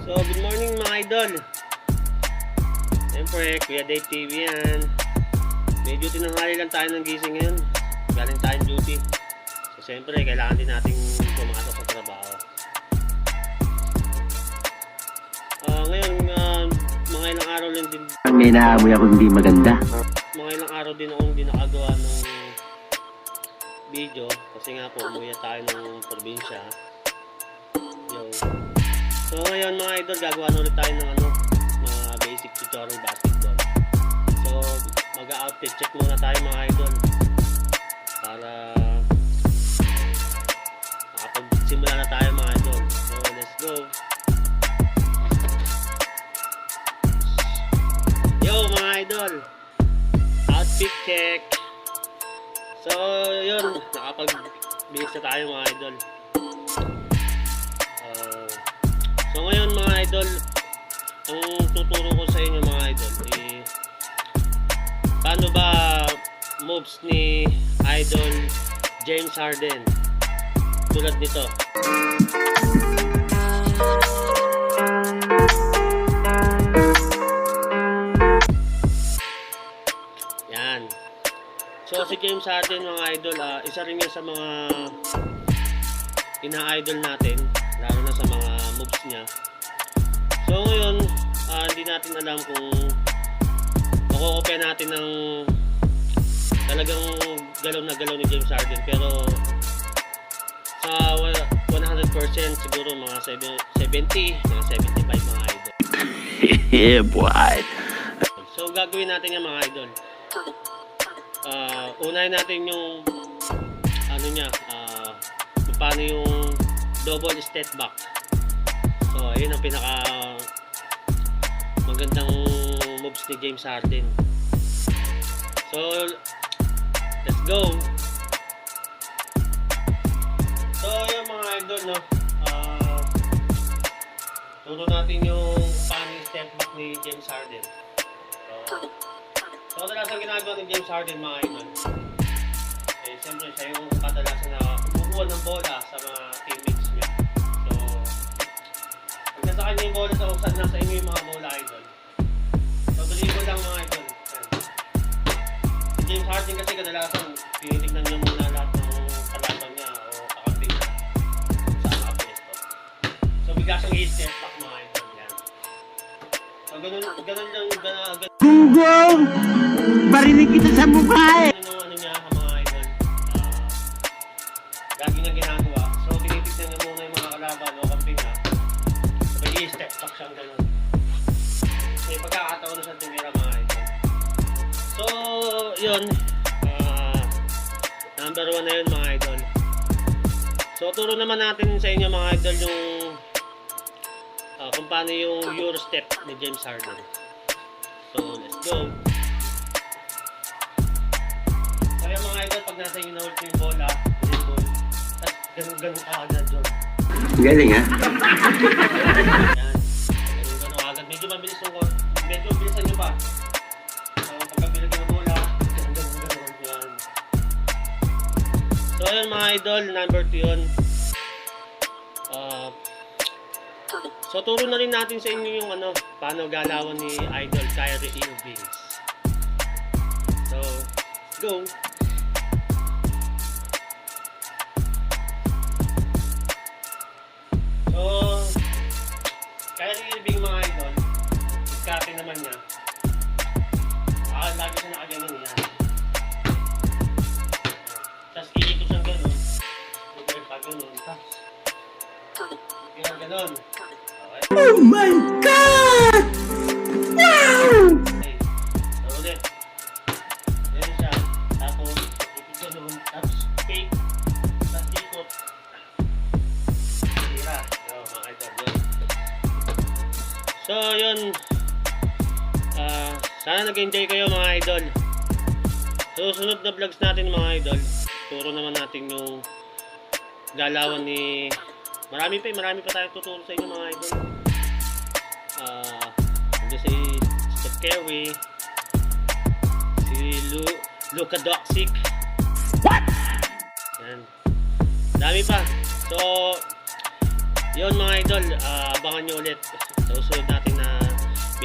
So, good morning mga idol. Siyempre, Kuya Dave TV yan. Medyo tinanghali lang tayo ng gising ngayon. Galing tayong duty. So, siyempre, kailangan din nating pumasok sa trabaho. Ngayon, mga ilang araw lang din. May naamoy ako hindi maganda. Mga ilang araw din akong hindi nakagawa ng video. Kasi nga po, umuwi tayo ng probinsya. Yung so ngayon mga idol, gagawa ulit tayo ng mga basic tutorial basketball. So mag-outfit check muna tayo mga idol para makapagsimula na tayo mga idol. So let's go. Yo mga idol, outfit check. So yun, nakapag-base na tayo mga idol. So ngayon mga idol, ang tuturo ko sa inyo mga idol paano ba moves ni Idol James Harden tulad nito. Yan. So si James Harden mga idol, isa rin yan sa mga ina-idol natin, lalo na sa mga moves niya. So ngayon, hindi natin alam kung makukopya natin ng talagang galaw na galaw ni James Harden, pero sa 100% siguro mga 70, mga 75 mga idol. Yeah boy. So gagawin natin yan mga idol. Unahin natin yung niya, kung paano yung double step back. So ayun ang pinaka magandang moves ni James Harden. So let's go. So yung mga idol, no, turo natin yung paano yung step back ni James Harden. So kadalasan ginagawa ni James Harden mga idol, siyempre siya yung kadalasan na kumukuha ng bola sa mga teammates niya. So pag nasa kanya yung bola, so saan nasa inyo yung mga bola idol. So dribble lang mga idol. Si James Harden kasi kadalasan tinitignan niya muna lahat ng kalaban niya o kakampi niya saan nakapesto. So bigla siyang i-step back mga idol. Yan. So ganun lang Gunggong! Barinig kita sa mukha eh! ano niya mga idol, lagi na ginagawa. So tinitignan niya muna yung mga kalaban o kampi niya, so i-step back siyang ganun. Kasi pagkakataon na siyang tumira mga idol. So yun, number 1 na yun mga idol. So turo naman natin sa inyo mga idol yung kung paano yung Euro step ni James Harden. So let's go. Kaya mga idol, pag nasa inyo na-hold yung bola, dribble, at ganun-ganun ka agad yun. Galing ha? Yan, ganun-ganun agad. Medyo mabilis yung court, medyo bilisan nyo pa. So pagkabilag ng bola, ganun-ganun yan. So yun mga idol, number 2 yun. So turo na rin natin sa inyo yung paano galawan ni Idol Kyrie Irving. So go. So Kyrie Irving mga idol, diskarte naman niya. Lagi siya nakaganon yan. Tapos iikot siyang ganon. Ito pa ganon. Tapos ganon. Oh my God! Wow! Okay. So ulit. Ganun siya. Tapos ikot ganon. Tapos fake. Tapos ikot. Tira. Yo, mga idol yun. So yun. Sana nag-enjoy kayo mga idol. So sunod na vlogs natin mga idol, turo naman natin yung galawan ni marami pa tayong tuturo sa inyo mga idol. Si Steph Curry, si Luka Doncic. What? Yan. Dami pa. So Yun mga idol, abangan nyo ulit sa susunod natin na